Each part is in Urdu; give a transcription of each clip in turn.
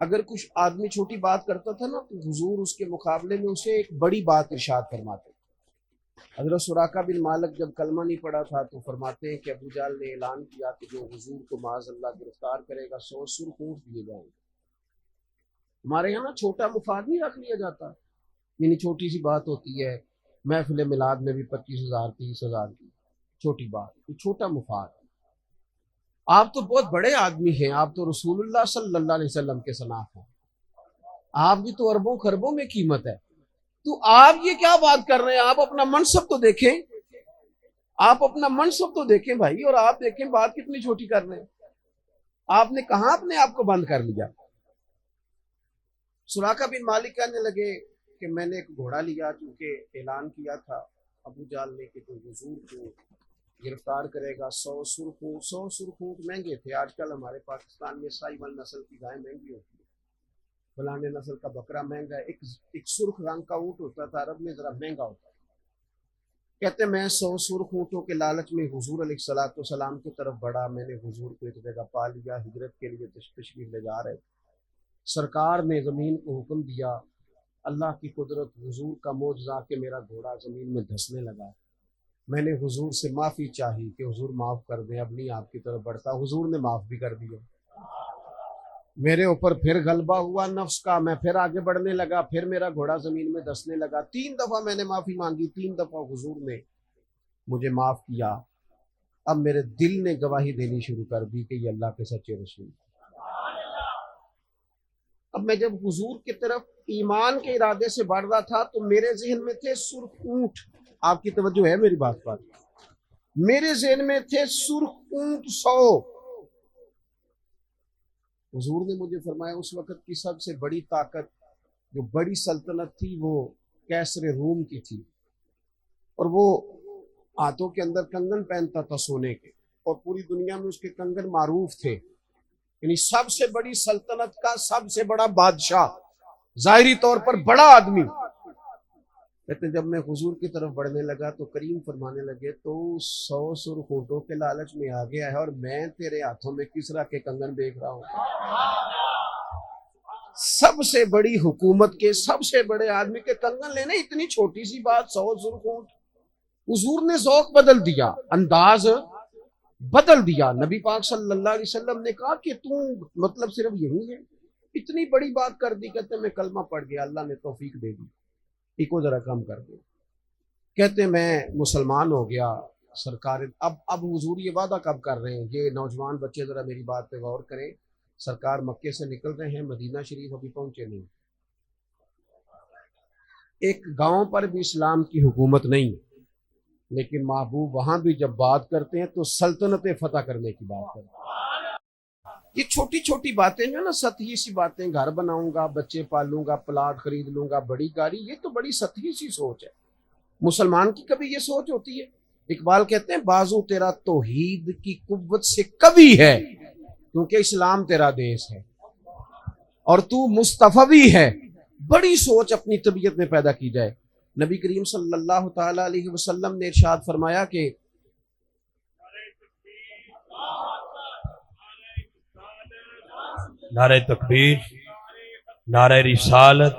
اگر کچھ آدمی چھوٹی بات کرتا تھا نا تو حضور اس کے مقابلے میں اسے ایک بڑی بات ارشاد فرماتے. حضرت سراقہ بن مالک جب کلمہ نہیں پڑا تھا تو فرماتے ہیں کہ ابو جہل نے اعلان کیا کہ جو حضور کو معاذ اللہ گرفتار کرے گا 100 سرخ اونٹ دیے جائیں گے. ہمارے یہاں نا چھوٹا مفاد نہیں رکھ لیا جاتا، یعنی چھوٹی سی بات ہوتی ہے، محفل میلاد میں بھی 25,000 30,000 کی چھوٹی بات، چھوٹا مفاد. آپ تو بہت بڑے آدمی ہیں، آپ تو رسول اللہ صلی اللہ علیہ وسلم کے صناف ہیں، آپ کی تو اربوں خربوں میں قیمت ہے، تو آپ یہ کیا بات کر رہے ہیں؟ آپ اپنا منصب تو دیکھیں، آپ اپنا منصب تو دیکھیں بھائی، اور آپ دیکھیں بات کتنی چھوٹی کر رہے ہیں. آپ نے کہاں اپنے آپ کو بند کر لیا. سراقہ بن مالک کہنے لگے کہ میں نے ایک گھوڑا لیا کیونکہ اعلان کیا تھا ابو جہل نے کہ جو حضور کو گرفتار کرے گا 100 سرخ اونٹ. 100 سرخ اونٹ مہنگے تھے، آج کل ہمارے پاکستان میں سائیوال نسل کی گائے مہنگی ہوتی ہے، فلانے نسل کا بکرا مہنگا ہے. ایک سرخ رنگ کا اونٹ ہوتا تھا، عرب میں ذرا مہنگا ہوتا ہے. کہتے میں 100 سرخ اونٹوں کے لالچ میں حضور علیہ الصلوۃ والسلام کی طرف بڑھا. میں نے حضور کو ایک جگہ پا لیا، ہجرت کے لیے تشریف لے جا رہے. سرکار نے زمین کو حکم دیا، اللہ کی قدرت، حضور کا معجزہ کہ میرا گھوڑا زمین میں دھسنے لگا. میں نے حضور سے معافی چاہی کہ حضور معاف کر دیں، اب نہیں آپ کی طرف بڑھتا. حضور نے معاف بھی کر دیا. میرے اوپر پھر غلبہ ہوا نفس کا، میں پھر آگے بڑھنے لگا، پھر میرا گھوڑا زمین میں دھسنے لگا. 3 دفعہ میں نے معافی مانگی، 3 دفعہ حضور نے مجھے معاف کیا. اب میرے دل نے گواہی دینی شروع کر دی کہ یہ اللہ کے سچے رسول. اب میں جب حضور کی طرف ایمان کے ارادے سے بڑھ رہا تھا تو میرے ذہن میں تھے سرخ اونٹ. آپ کی توجہ ہے میری بات پر؟ میرے ذہن میں تھے سرخ اونٹ 100. حضور نے مجھے فرمایا اس وقت کی سب سے بڑی طاقت، جو بڑی سلطنت تھی، وہ کیسر روم کی تھی، اور وہ ہاتھوں کے اندر کنگن پہنتا تھا سونے کے، اور پوری دنیا میں اس کے کنگن معروف تھے. یعنی سب سے بڑی سلطنت کا سب سے بڑا بادشاہ، ظاہری طور پر بڑا آدمی. کہتے جب میں حضور کی طرف بڑھنے لگا تو کریم فرمانے لگے تو 100 سرخ اونٹوں کے لالچ میں آ گیا ہے اور میں تیرے ہاتھوں میں کسرا کے کنگن دیکھ رہا ہوں. سب سے بڑی حکومت کے سب سے بڑے آدمی کے کنگن لینے، اتنی چھوٹی سی بات 100 سرخ اونٹ. حضور نے ذوق بدل دیا، انداز بدل دیا. نبی پاک صلی اللہ علیہ وسلم نے کہا کہ تو مطلب صرف یہی ہے، اتنی بڑی بات کر دی. کہتے میں کلمہ پڑھ گیا، اللہ نے توفیق دے دی، ایک ذرا کم کر دے. کہتے میں مسلمان ہو گیا. سرکار اب حضور یہ وعدہ کب کر رہے ہیں؟ یہ نوجوان بچے ذرا میری بات پہ غور کریں. سرکار مکے سے نکل رہے ہیں، مدینہ شریف ابھی پہنچے نہیں. ایک گاؤں پر بھی اسلام کی حکومت نہیں، لیکن محبوب وہاں بھی جب بات کرتے ہیں تو سلطنت فتح کرنے کی بات کرتے ہیں. یہ چھوٹی چھوٹی باتیں جو نا سطحی سی باتیں، گھر بناؤں گا، بچے پالوں گا، پلاٹ خرید لوں گا، بڑی گاڑی، یہ تو بڑی سطحی سی سوچ ہے. مسلمان کی کبھی یہ سوچ ہوتی ہے؟ اقبال کہتے ہیں بازو تیرا توحید کی قوت سے کبھی ہے، کیونکہ اسلام تیرا دیس ہے اور تو مصطفی ہے. بڑی سوچ اپنی طبیعت میں پیدا کی جائے. نبی کریم صلی اللہ تعالی علیہ وسلم نے ارشاد فرمایا کہ نعرہ تکبیر، نعرہ رسالت،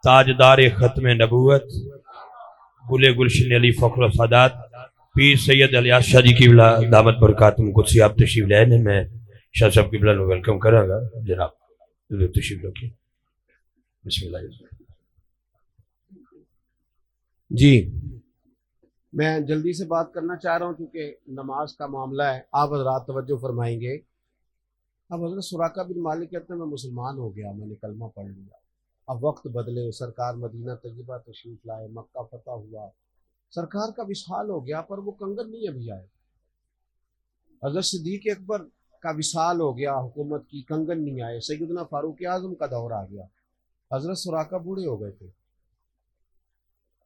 تاجدار ختم نبوت، گل گلشن علی فخر السادات پیر سید الیاس شاہ جی کی دعوت برکاتم قدسی آپ تشریف لائے ہیں. میں شاہ صاحب کی بلند ویلکم کروں گا. جناب تشریف رکھیں. بسم اللہ. جی میں جلدی سے بات کرنا چاہ رہا ہوں کیونکہ نماز کا معاملہ ہے. آپ حضرات توجہ فرمائیں گے. اب حضرت سراقہ بن مالک کہتے ہیں میں مسلمان ہو گیا، میں نے کلمہ پڑھ لیا. اب وقت بدلے، سرکار مدینہ طیبہ تشریف لائے، مکہ فتح ہوا، سرکار کا وصال ہو گیا، پر وہ کنگن نہیں ابھی آئے. حضرت صدیق اکبر کا وصال ہو گیا، حکومت کی، کنگن نہیں آئے. سیدنا فاروق اعظم کا دور آ گیا. حضرت سراقہ بوڑھے ہو گئے تھے،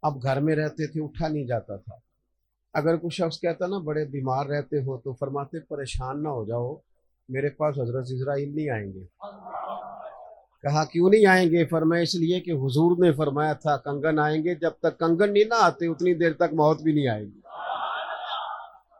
اب گھر میں رہتے تھے، اٹھا نہیں جاتا تھا. اگر کوئی شخص کہتا نا بڑے بیمار رہتے ہو تو فرماتے پریشان نہ ہو جاؤ، میرے پاس حضرت عزرائیل نہیں آئیں گے. کہا کیوں نہیں آئیں گے؟ فرمایا اس لیے کہ حضور نے فرمایا تھا کنگن آئیں گے، جب تک کنگن نہیں نہ آتے اتنی دیر تک موت بھی نہیں آئے گی.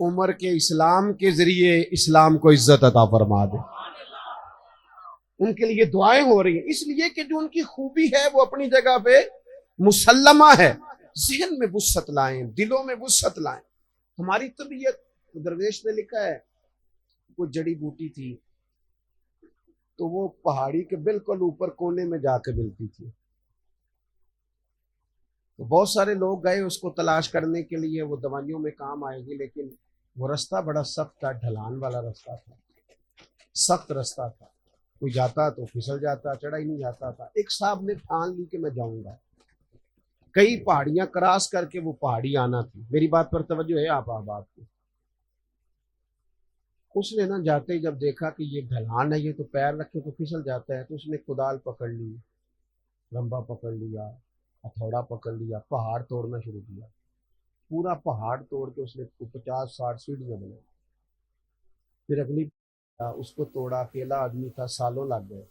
عمر کے اسلام کے ذریعے اسلام کو عزت عطا فرما دے. ان کے لیے دعائیں ہو رہی ہیں، اس لیے کہ جو ان کی خوبی ہے وہ اپنی جگہ پہ مسلمہ ہے. ذہن میں وسعت لائیں، دلوں میں وسعت لائیں. ہماری طبیعت، درویش نے لکھا ہے کوئی جڑی بوٹی تھی تو وہ پہاڑی کے بالکل اوپر کونے میں جا کے ملتی تھی. تو بہت سارے لوگ گئے اس کو تلاش کرنے کے لیے، وہ دوائیوں میں کام آئے گی، لیکن وہ رستہ بڑا سخت تھا، ڈھلان والا رستہ تھا، سخت رستہ تھا. کوئی جاتا تو پھسل جاتا، چڑھا ہی نہیں جاتا تھا. ایک صاحب نے ٹھان لی کہ میں جاؤں گا. کئی پہاڑیاں کراس کر کے وہ پہاڑی آنا تھی. میری بات پر توجہ ہے آپ احباب کی. اس نے نا جاتے ہی جب دیکھا کہ یہ ڈھلان ہے، یہ تو پیر رکھے تو پھسل جاتا ہے، تو اس نے کدال پکڑ لی، لمبا پکڑ لیا، ہتھوڑا پکڑ لیا، پہاڑ توڑنا شروع کیا. پورا پہاڑ توڑ کے اس نے 50-60 سیڑھیاں بنائی. پھر اگلی اس کو توڑا، اکیلا آدمی تھا، سالوں لگ گئے.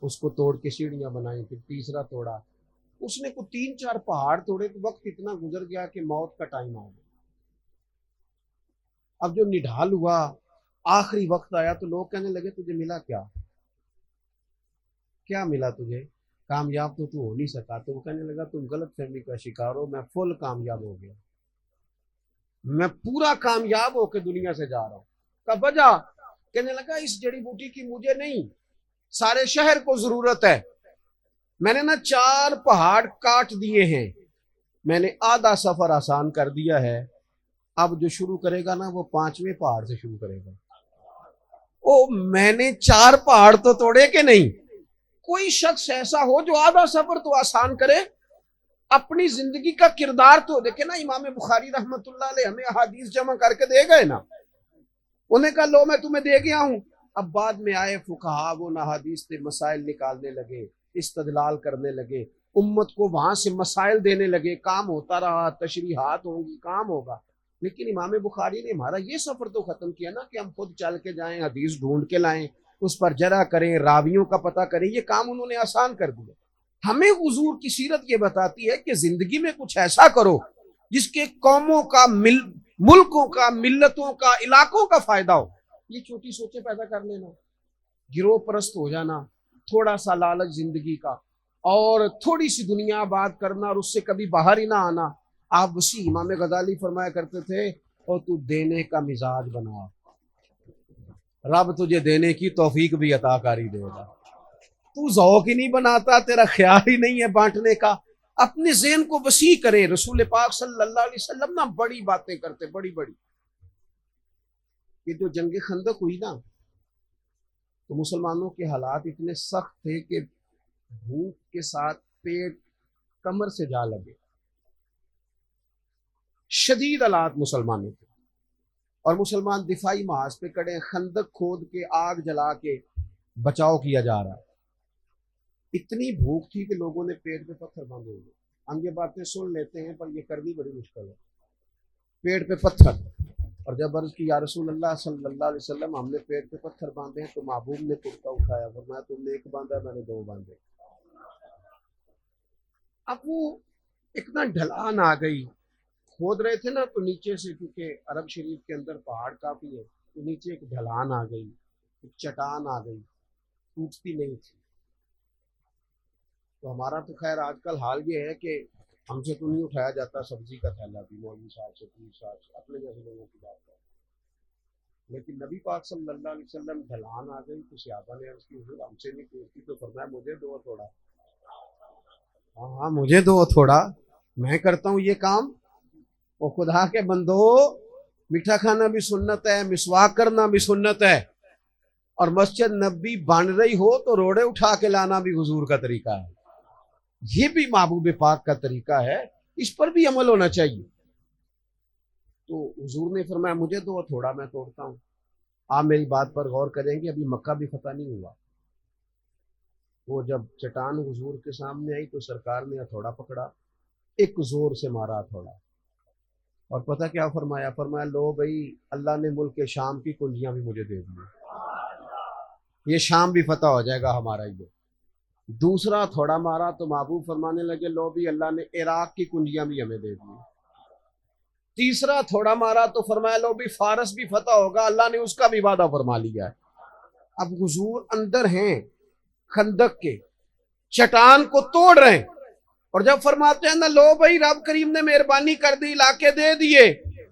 اس کو توڑ کے سیڑھیاں بنائی. پھر تیسرا توڑا. اس نے کو 3-4 پہاڑ توڑے تو وقت اتنا گزر گیا کہ موت کا ٹائم آ گیا. اب جو نڈھال ہوا، آخری وقت آیا تو لوگ کہنے لگے تجھے ملا کیا؟ کیا ملا تجھے؟ کامیاب تو ہو نہیں سکا. تو وہ کہنے لگا تم غلط فہمی کا شکار ہو، میں فل کامیاب ہو گیا، میں پورا کامیاب ہو کے دنیا سے جا رہا ہوں. کب وجہ؟ کہنے لگا اس جڑی بوٹی کی مجھے نہیں، سارے شہر کو ضرورت ہے. میں نے نا 4 پہاڑ کاٹ دیے ہیں، میں نے آدھا سفر آسان کر دیا ہے. اب جو شروع کرے گا نا وہ 5ویں پہاڑ سے شروع کرے گا. او میں نے 4 پہاڑ تو توڑے کہ نہیں. کوئی شخص ایسا ہو جو آدھا سفر تو آسان کرے، اپنی زندگی کا کردار تو دیکھے نا. امام بخاری رحمت اللہ علیہ ہمیں احادیث جمع کر کے دے گئے نا، انہیں کہا لو میں تمہیں دے گیا ہوں. اب بعد میں آئے فقہا، وہ احادیث سے مسائل نکالنے لگے، استدلال کرنے لگے، امت کو وہاں سے مسائل دینے لگے. کام ہوتا رہا، تشریحات ہوں گی، کام ہوگا. لیکن امام بخاری نے ہمارا یہ سفر تو ختم کیا نا کہ ہم خود چل کے جائیں، حدیث ڈھونڈ کے لائیں، اس پر جرح کریں، راویوں کا پتہ کریں. یہ کام انہوں نے آسان کر دیا. ہمیں حضور کی سیرت یہ بتاتی ہے کہ زندگی میں کچھ ایسا کرو جس کے قوموں کا، ملکوں کا، ملتوں کا، علاقوں کا فائدہ ہو. یہ چھوٹی سوچیں پیدا کر لینا، گروہ پرست ہو جانا، تھوڑا سا لالچ زندگی کا، اور تھوڑی سی دنیا بات کرنا اور اس سے کبھی باہر ہی نہ آنا. آپ وسیع امام غزالی فرمایا کرتے تھے اور تو دینے کا مزاج بنا، رب تجھے دینے کی توفیق بھی عطا کاری دے گا. تو ذوق ہی نہیں بناتا، تیرا خیال ہی نہیں ہے بانٹنے کا. اپنے ذہن کو وسیع کرے. رسول پاک صلی اللہ علیہ وسلم نا بڑی باتیں کرتے، بڑی بڑی. یہ جو جنگ خندق ہوئی نا تو مسلمانوں کے حالات اتنے سخت تھے کہ بھوک کے ساتھ پیٹ کمر سے جا لگے. شدید حالات مسلمانوں کے، اور مسلمان دفاعی محاذ پہ کڑے، خندق کھود کے، آگ جلا کے بچاؤ کیا جا رہا ہے. اتنی بھوک تھی کہ لوگوں نے پیٹ پہ پتھر باندھے ہوئے. ہم یہ باتیں سن لیتے ہیں پر یہ کرنی بڑی مشکل ہے. پیٹ پہ پتھر. اور جب عرض کی یا رسول اللہ صلی اللہ علیہ وسلم ہم نے پیٹ پہ پتھر باندھے ہیں، تو محبوب نے کرتا اٹھایا، فرمایا تم نے 1 باندھا، میں نے 2 باندھے. اب وہ اتنا ڈھلان آ گئی، کھود رہے تھے نا تو نیچے سے، کیونکہ عرب شریف کے اندر پہاڑ کافی ہے، تو نیچے ایک ڈھلان آ گئی، ایک چٹان آ گئی، ٹوٹتی نہیں تھی. تو ہمارا تو خیر آج کل حال یہ ہے کہ ہم سے تو نہیں اٹھایا جاتا سبزی کا تھیلا بھی، مولوی صاحب سے، پیر صاحب سے، اپنے جیسے لوگوں کی بات ہے. لیکن نبی پاک صلی اللہ علیہ وسلم ڈھلان آ گئی تو صحابہ نے عرض کی حضور ہم سے نہیں ٹوٹتی، تو فرمایا مجھے دو تھوڑا. ہاں مجھے دو تھوڑا، میں کرتا ہوں یہ کام. اور خدا کے بندو، میٹھا کھانا بھی سنت ہے، مسواک کرنا بھی سنت ہے، اور مسجد نبی بن رہی ہو تو روڑے اٹھا کے لانا بھی حضور کا طریقہ ہے. یہ بھی محبوب پاک کا طریقہ ہے، اس پر بھی عمل ہونا چاہیے. تو حضور نے فرمایا مجھے دو تھوڑا، میں توڑتا ہوں. آپ میری بات پر غور کریں گے، ابھی مکہ بھی فتح نہیں ہوا. وہ جب چٹان حضور کے سامنے آئی تو سرکار نے ہتھوڑا پکڑا، ایک زور سے مارا ہتھوڑا، اور پتہ کیا فرمایا؟ فرمایا لو بھائی، اللہ نے ملک شام کی کنجیاں بھی مجھے دے دی، یہ شام بھی فتح ہو جائے گا ہمارا. یہ دوسرا تھوڑا مارا تو محبوب فرمانے لگے لو بھی، اللہ نے عراق کی کنجیاں بھی ہمیں دے دی. تیسرا تھوڑا مارا تو فرمایا لو بھی فارس بھی فتح ہوگا، اللہ نے اس کا بھی وعدہ فرما لیا ہے۔ اب حضور اندر ہیں خندق کے، چٹان کو توڑ رہے ہیں، اور جب فرماتے ہیں نا لو بھائی رب کریم نے مہربانی کر دی، علاقے دے دیے،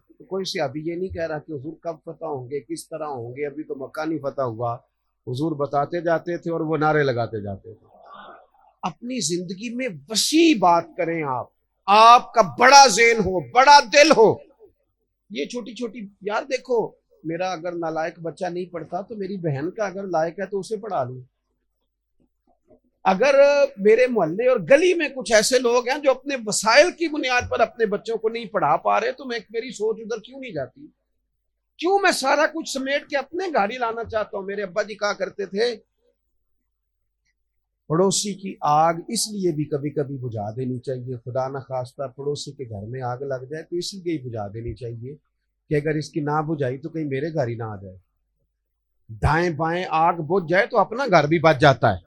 تو کوئی صحابی یہ نہیں کہہ رہا کہ حضور کب فتح ہوں گے، کس طرح ہوں گے، ابھی تو مکہ نہیں فتح ہوا۔ حضور بتاتے جاتے تھے اور وہ نعرے لگاتے جاتے تھے۔ اپنی زندگی میں وسیع بات کریں، آپ کا بڑا ذہن ہو، بڑا دل ہو۔ یہ چھوٹی چھوٹی یار دیکھو، میرا اگر نالائق بچہ نہیں پڑھتا تو میری بہن کا اگر لائق ہے تو اسے پڑھا لوں۔ اگر میرے محلے اور گلی میں کچھ ایسے لوگ ہیں جو اپنے وسائل کی بنیاد پر اپنے بچوں کو نہیں پڑھا پا رہے، تو میری سوچ ادھر کیوں نہیں جاتی؟ کیوں میں سارا کچھ سمیٹ کے اپنے گھر ہی لانا چاہتا ہوں؟ میرے ابا جی کہا کرتے تھے پڑوسی کی آگ اس لیے بھی کبھی کبھی بجھا دینی چاہیے، خدا نہ خواستہ پڑوسی کے گھر میں آگ لگ جائے تو اس لیے ہی بجھا دینی چاہیے کہ اگر اس کی نہ بجھائی تو کہیں میرے گھر ہی نہ آ جائے۔ دائیں بائیں آگ بجھ جائے تو اپنا گھر بھی بچ جاتا ہے۔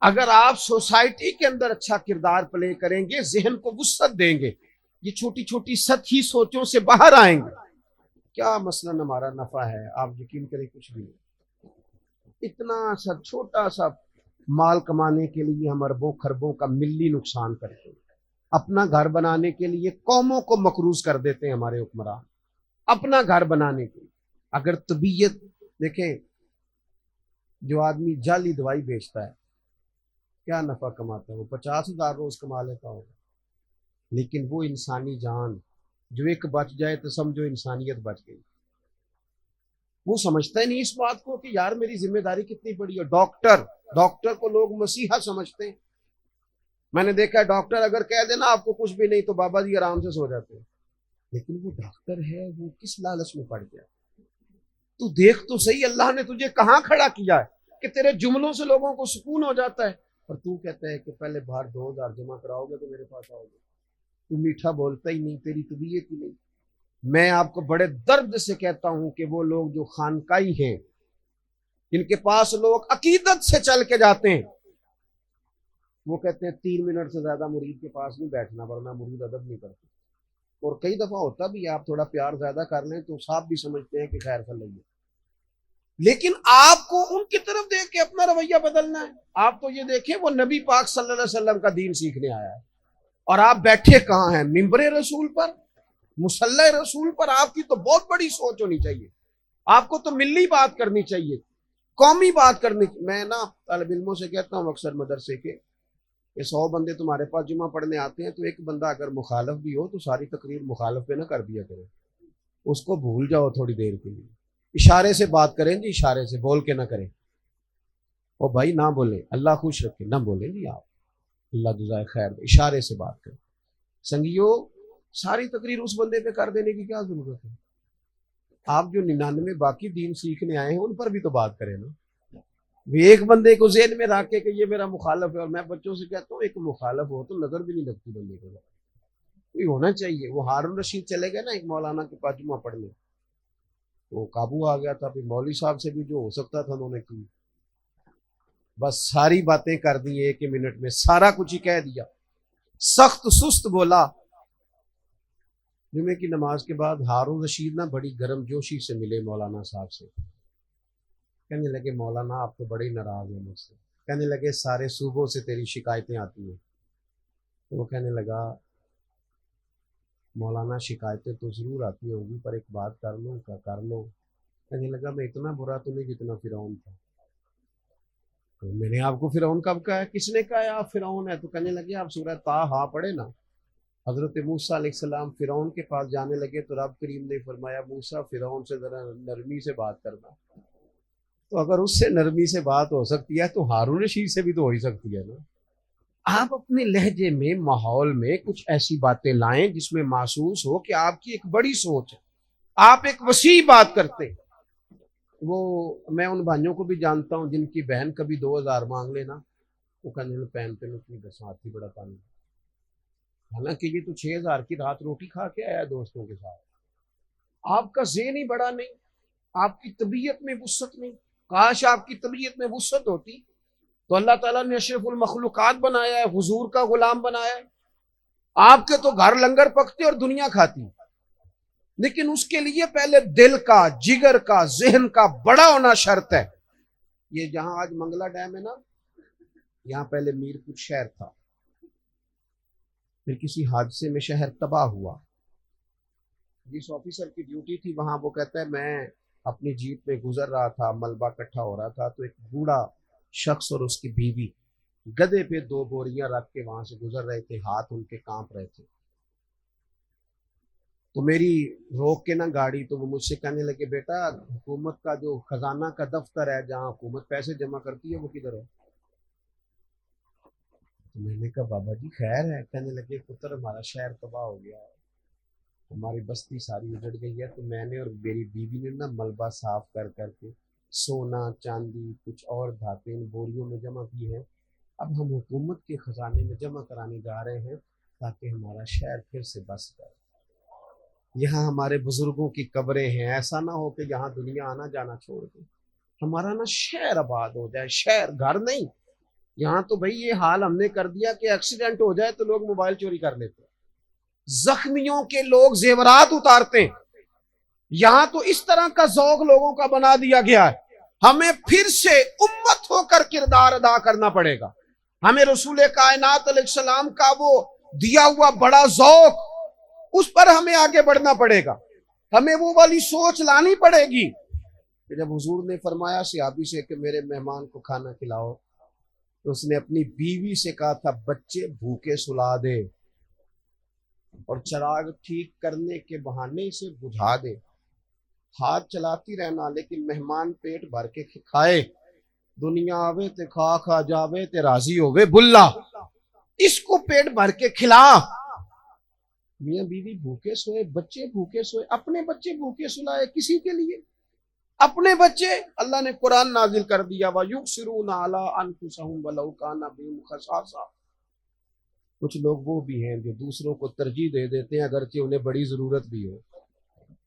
اگر آپ سوسائٹی کے اندر اچھا کردار پلے کریں گے، ذہن کو وسعت دیں گے، یہ چھوٹی چھوٹی سطحی سوچوں سے باہر آئیں گے۔ کیا مثلاً ہمارا نفع ہے، آپ یقین کریں کچھ بھی نہیں۔ اتنا سا چھوٹا سا مال کمانے کے لیے ہم اربوں خربوں کا ملی نقصان کرتے ہیں، اپنا گھر بنانے کے لیے قوموں کو مقروض کر دیتے ہیں ہمارے حکمراں، اپنا گھر بنانے کے لیے۔ اگر طبیعت دیکھیں، جو آدمی جعلی دوائی بیچتا ہے کیا نفع کماتا ہے؟ وہ 50,000 روز کما لیتا ہوگا، لیکن وہ انسانی جان جو ایک بچ جائے تو سمجھو انسانیت بچ گئی۔ وہ سمجھتا ہی نہیں اس بات کو کہ یار میری ذمہ داری کتنی بڑی ہے۔ ڈاکٹر کو لوگ مسیحا سمجھتے ہیں۔ میں نے دیکھا ڈاکٹر اگر کہہ دینا آپ کو کچھ بھی نہیں تو بابا جی آرام سے سو جاتے ہیں، لیکن وہ ڈاکٹر ہے، وہ کس لالچ میں پڑ گیا؟ تو دیکھ تو صحیح اللہ نے تجھے کہاں کھڑا کیا ہے کہ تیرے جملوں سے لوگوں کو سکون ہو جاتا ہے، اور تو کہتا ہے کہ پہلے باہر 2,000 جمع کراؤ گے تو میرے پاس آؤ گے۔ تو میٹھا بولتا ہی نہیں، تیری طبیعت ہی نہیں۔ میں آپ کو بڑے درد سے کہتا ہوں کہ وہ لوگ جو خانقائی ہیں، جن کے پاس لوگ عقیدت سے چل کے جاتے ہیں، وہ کہتے ہیں 3 منٹ سے زیادہ مرید کے پاس نہیں بیٹھنا ورنہ مرید ادب نہیں کرتے۔ اور کئی دفعہ ہوتا بھی آپ تھوڑا پیار زیادہ کر لیں تو صاحب بھی سمجھتے ہیں کہ خیر کر لیں، لیکن آپ کو ان کی طرف دیکھ کے اپنا رویہ بدلنا ہے۔ آپ تو یہ دیکھیں وہ نبی پاک صلی اللہ علیہ وسلم کا دین سیکھنے آیا ہے، اور آپ بیٹھے کہاں ہیں؟ ممبر رسول پر، مصلی رسول پر۔ آپ کی تو بہت بڑی سوچ ہونی چاہیے، آپ کو تو ملی بات کرنی چاہیے، قومی بات کرنی۔ میں نا طالب علموں سے کہتا ہوں اکثر مدرسے کے کہ 100 بندے تمہارے پاس جمعہ پڑھنے آتے ہیں تو ایک بندہ اگر مخالف بھی ہو تو ساری تقریر مخالف پہ نہ کر دیا کرے، اس کو بھول جاؤ تھوڑی دیر کے لیے، اشارے سے بات کریں جی، اشارے سے، بول کے نہ کریں۔ او بھائی نہ بولیں، اللہ خوش رکھے، نہ بولیں جی آپ، اللہ جزائے خیر، اشارے سے بات کریں۔ سنگیو ساری تقریر اس بندے پہ کر دینے کی کیا ضرورت ہے؟ آپ جو 99 باقی دین سیکھنے آئے ہیں ان پر بھی تو بات کریں نا۔ ایک بندے کو ذہن میں رکھ کے کہ یہ میرا مخالف ہے، اور میں بچوں سے کہتا ہوں ایک مخالف ہو تو نظر بھی نہیں لگتی بندے کو، کوئی ہونا چاہیے۔ وہ ہارون رشید چلے گئے نا ایک مولانا کے پاس جمعہ پڑھنے، تو قابو آ گیا تھا، پھر مولوی صاحب سے بھی جو ہو سکتا تھا انہوں نے کی، بس ساری باتیں کر دی 1 منٹ میں، سارا کچھ ہی کہہ دیا، سخت سست بولا۔ جمعے کی نماز کے بعد ہارون رشید نا بڑی گرم جوشی سے ملے مولانا صاحب سے، کہنے لگے مولانا آپ تو بڑے ناراض ہیں مجھ سے، کہنے لگے سارے صوبوں سے تیری شکایتیں آتی ہیں۔ تو وہ کہنے لگا مولانا شکایتیں تو ضرور آتی ہوں گی پر ایک بات کر لو۔ کہنے لگا میں اتنا برا تو نہیں جتنا فرعون تھا۔ تو میں نے آپ کو فرعون کب کہا ہے؟ کس نے کہا ہے آپ فرعون ہے؟ تو کہنے لگے آپ سورہ طٰہٰ پڑھے نا، حضرت موسیٰ علیہ السلام فرعون کے پاس جانے لگے تو رب کریم نے فرمایا موسیٰ فرعون سے ذرا نرمی سے بات کرنا۔ تو اگر اس سے نرمی سے بات ہو سکتی ہے تو ہارون رشید سے بھی تو ہو ہی سکتی ہے نا۔ آپ اپنے لہجے میں، ماحول میں کچھ ایسی باتیں لائیں جس میں محسوس ہو کہ آپ کی ایک بڑی سوچ ہے، آپ ایک وسیع بات کرتے ہیں۔ وہ میں ان بھائیوں کو بھی جانتا ہوں جن کی بہن کبھی 2,000 مانگ لینا، وہ کہنے پہنتے ہیں اپنی بسات ہی بڑا پانی، حالانکہ یہ تو 6,000 کی رات روٹی کھا کے آیا دوستوں کے ساتھ۔ آپ کا ذہن ہی بڑا نہیں، آپ کی طبیعت میں وسعت نہیں۔ کاش آپ کی طبیعت میں وسعت ہوتی تو اللہ تعالیٰ نے اشرف المخلوقات بنایا ہے، حضور کا غلام بنایا ہے۔ آپ کے تو گھر لنگر پکتے اور دنیا کھاتی، لیکن اس کے لیے پہلے دل کا، جگر کا، ذہن کا بڑا ہونا شرط ہے۔ یہ جہاں آج منگلا ڈیم ہے نا، یہاں پہلے میرپور شہر تھا، پھر کسی حادثے میں شہر تباہ ہوا۔ جس آفیسر کی ڈیوٹی تھی وہاں، وہ کہتا ہے میں اپنی جیپ میں گزر رہا تھا، ملبہ اکٹھا ہو رہا تھا، تو ایک بوڑھا شخص اور اس کی بیوی گدھے پہ 2 بوریاں رکھ کے وہاں سے گزر رہے تھے، ہاتھ ان کے کانپ رہے تھے۔ تو میری روک کے نا گاڑی، تو وہ مجھ سے کہنے لگے بیٹا حکومت کا جو خزانہ کا دفتر ہے جہاں حکومت پیسے جمع کرتی ہے وہ کدھر ہے؟ تو میں نے کہا بابا جی خیر ہے۔ کہنے لگے پتر ہمارا شہر تباہ ہو گیا ہے، ہماری بستی ساری اجڑ گئی ہے، تو میں نے اور میری بیوی نے نا ملبہ صاف کر کر کے سونا چاندی کچھ اور دھاتیں ان بوریوں میں جمع کی ہیں، اب ہم حکومت کے خزانے میں جمع کرانے جا رہے ہیں تاکہ ہمارا شہر پھر سے بس جائے۔ یہاں ہمارے بزرگوں کی قبریں ہیں، ایسا نہ ہو کہ یہاں دنیا آنا جانا چھوڑ دیں، ہمارا نا شہر آباد ہو جائے، شہر گھر نہیں۔ یہاں تو بھائی یہ حال ہم نے کر دیا کہ ایکسیڈنٹ ہو جائے تو لوگ موبائل چوری کر لیتے ہیں، زخمیوں کے لوگ زیورات اتارتے ہیں۔ یہاں تو اس طرح کا ذوق لوگوں کا بنا دیا گیا ہے، ہمیں پھر سے امت ہو کر کردار ادا کرنا پڑے گا۔ ہمیں رسول کائنات علیہ السلام کا وہ دیا ہوا بڑا ذوق، اس پر ہمیں آگے بڑھنا پڑے گا، ہمیں وہ والی سوچ لانی پڑے گی کہ جب حضور نے فرمایا صحابی سے کہ میرے مہمان کو کھانا کھلاؤ، تو اس نے اپنی بیوی سے کہا تھا بچے بھوکے سلا دے اور چراغ ٹھیک کرنے کے بہانے سے بجھا دے، ہاتھ چلاتی رہنا لیکن مہمان پیٹ بھر کے کھائے، دنیا آوے تے کھا کھا جاوے تے راضی ہووے بلا، اس کو پیٹ بھر کے کھلا۔ میاں بیوی بھوکے سوئے، بچے بھوکے سوئے، اپنے بچے بھوکے سلائے کسی کے لیے، اپنے بچے۔ اللہ نے قرآن نازل کر دیا وَيُؤْثِرُونَ عَلَىٰ أَنفُسِهِمْ وَلَوْ كَانَ بِهِمْ خَصَاصَةٌ۔ کچھ لوگ وہ بھی ہیں جو دوسروں کو ترجیح دے دیتے ہیں اگرچہ انہیں بڑی ضرورت بھی ہو۔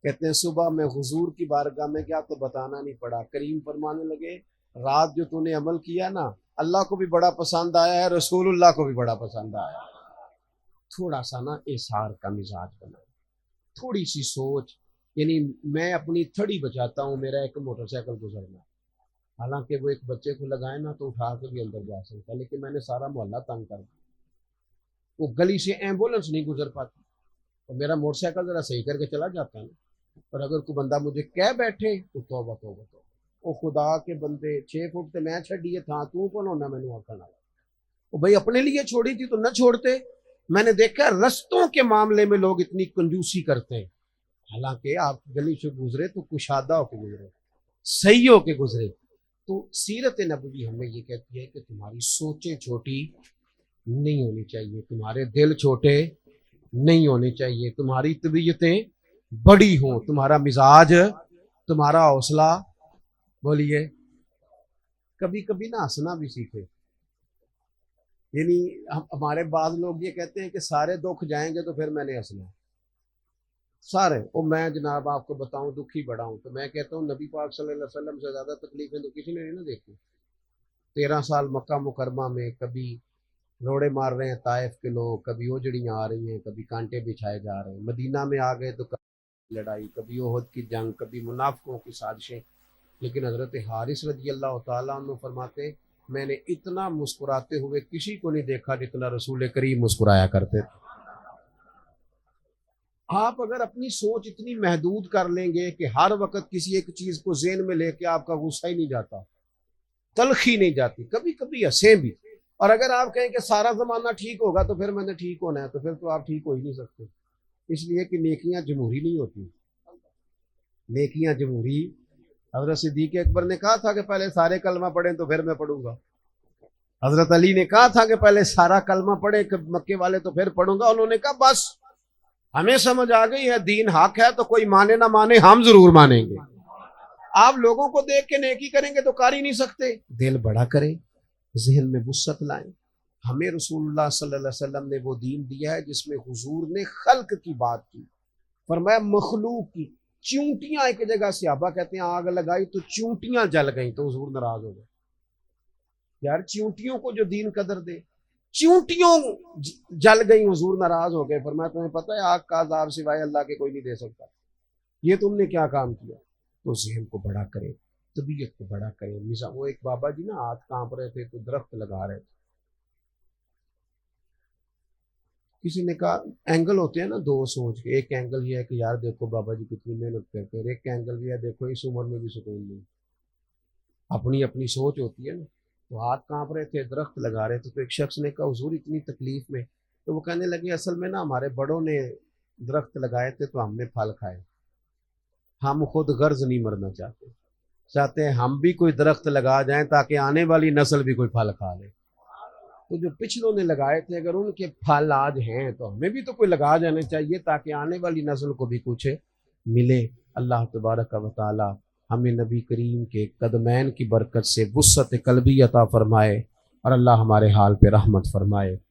کہتے ہیں صبح میں حضور کی بارگاہ میں گیا تو بتانا نہیں پڑا، کریم فرمانے لگے رات جو تو نے عمل کیا نا اللہ کو بھی بڑا پسند آیا ہے، رسول اللہ کو بھی بڑا پسند آیا ہے۔ تھوڑا سا نا اظہار کا مزاج بنا، تھوڑی سی سوچ، یعنی میں اپنی تھڑی بچاتا ہوں، میرا ایک موٹر سائیکل گزرنا، حالانکہ وہ ایک بچے کو لگائے نا تو اٹھا کے بھی اندر جا سکتا، لیکن میں نے سارا محلہ تنگ کر دیا، وہ گلی سے ایمبولینس نہیں گزر پاتی، اور میرا موٹر سائیکل ذرا صحیح کر کے چلا جاتا ہے نا، اور اگر کوئی بندہ مجھے کہہ بیٹھے تو توبہ توبہ توبہ، وہ خدا کے بندے 6 فٹ تے میں چھڑیے تھا تو کون ہونا میں نے آکھنا، وہ بھائی اپنے لیے چھوڑی تھی تو نہ چھوڑتے۔ میں نے دیکھا رستوں کے معاملے میں لوگ اتنی کنجوسی کرتے ہیں، حالانکہ آپ گلی سے گزرے تو کشادہ ہو کے گزرے، صحیح ہو کے گزرے۔ تو سیرت نبوی ہمیں یہ کہتی ہے کہ تمہاری سوچیں چھوٹی نہیں ہونی چاہیے، تمہارے دل چھوٹے نہیں ہونے چاہیے، تمہاری طبیعتیں بڑی ہوں، تمہارا مزاج، تمہارا حوصلہ، بولیے کبھی کبھی نہ ہنسنا بھی سیکھے۔ یعنی ہمارے بعض لوگ یہ کہتے ہیں کہ سارے دکھ جائیں گے تو پھر میں نے ہنسنا سارے، وہ میں جناب آپ کو بتاؤں دکھی بڑا ہوں، تو میں کہتا ہوں نبی پاک صلی اللہ علیہ وسلم سے زیادہ تکلیفیں تو کسی نے نہیں نہ دیکھی۔ 13 سال مکہ مکرمہ میں کبھی روڑے مار رہے ہیں طائف کے لوگ، کبھی اوجڑیاں آ رہی ہیں، کبھی کانٹے بچھائے جا رہے ہیں، مدینہ میں آ گئے تو کبھی لڑائی، کبھی احد کی جنگ، کبھی منافقوں کی سازشیں، لیکن حضرت حارث رضی اللہ تعالیٰ عنہ فرماتے میں نے اتنا مسکراتے ہوئے کسی کو نہیں دیکھا جتنا رسول کریم مسکرایا کرتے تھے۔ آپ اگر اپنی سوچ اتنی محدود کر لیں گے کہ ہر وقت کسی ایک چیز کو ذہن میں لے کے آپ کا غصہ ہی نہیں جاتا، تلخی نہیں جاتی، کبھی کبھی ہنسیں بھی، اور اگر آپ کہیں کہ سارا زمانہ ٹھیک ہوگا تو پھر میں نے ٹھیک ہونا ہے، تو پھر تو آپ ٹھیک ہو ہی نہیں سکتے، اس لیے کہ نیکیاں جمہوری نہیں ہوتی، نیکیاں جمہوری۔ حضرت صدیق اکبر نے کہا تھا کہ پہلے سارے کلمہ پڑھیں تو پھر میں پڑھوں گا، حضرت علی نے کہا تھا کہ پہلے سارا کلمہ پڑھے مکے والے تو پھر پڑھوں گا، انہوں نے کہا بس ہمیں سمجھ آ گئی ہے دین حق ہے، تو کوئی مانے نہ مانے ہم ضرور مانیں گے۔ آپ لوگوں کو دیکھ کے نیکی کریں گے تو کر ہی نہیں سکتے، دل بڑا کریں، ذہن میں وسعت لائیں۔ ہمیں رسول اللہ صلی اللہ علیہ وسلم نے وہ دین دیا ہے جس میں حضور نے خلق کی بات کی، فرمایا مخلوق کی، چونٹیاں ایک جگہ صحابہ کہتے ہیں آگ لگائی تو چونٹیاں جل گئیں تو حضور ناراض ہو گئے، یار چونٹیوں کو جو دین قدر دے، چونٹیوں جل گئی حضور ناراض ہو گئے، فرمایا تمہیں پتہ ہے آگ کا عذاب سوائے اللہ کے کوئی نہیں دے سکتا، یہ تم نے کیا کام کیا؟ تو ذہن کو بڑا کرے، طبیعت کو بڑا کرے۔ وہ ایک بابا جی نا ہاتھ کانپ رہے تھے تو درخت لگا رہے تھے، کسی نے کہا اینگل ہوتے ہیں نا دو سوچ کے، ایک اینگل یہ ہے کہ یار دیکھو بابا جی کتنی محنت کرتے ہیں، اور ایک اینگل یہ ہے دیکھو اس عمر میں بھی سکون نہیں، اپنی اپنی سوچ ہوتی ہے نا۔ تو ہاتھ کانپ رہے تھے، درخت لگا رہے تھے، تو ایک شخص نے کہا حضور اتنی تکلیف میں، تو وہ کہنے لگے اصل میں نا ہمارے بڑوں نے درخت لگائے تھے تو ہم نے پھل کھائے، ہم خود غرض نہیں مرنا چاہتے ہیں ہم بھی کوئی درخت لگا جائیں تاکہ آنے والی نسل بھی کوئی پھل کھا لے۔ تو جو پچھلوں نے لگائے تھے اگر ان کے پھل آج ہیں تو ہمیں بھی تو کوئی لگا جانے چاہیے تاکہ آنے والی نسل کو بھی کچھ ملے۔ اللہ تبارک و تعالی ہمیں نبی کریم کے قدمین کی برکت سے وسعت قلبی عطا فرمائے، اور اللہ ہمارے حال پہ رحمت فرمائے۔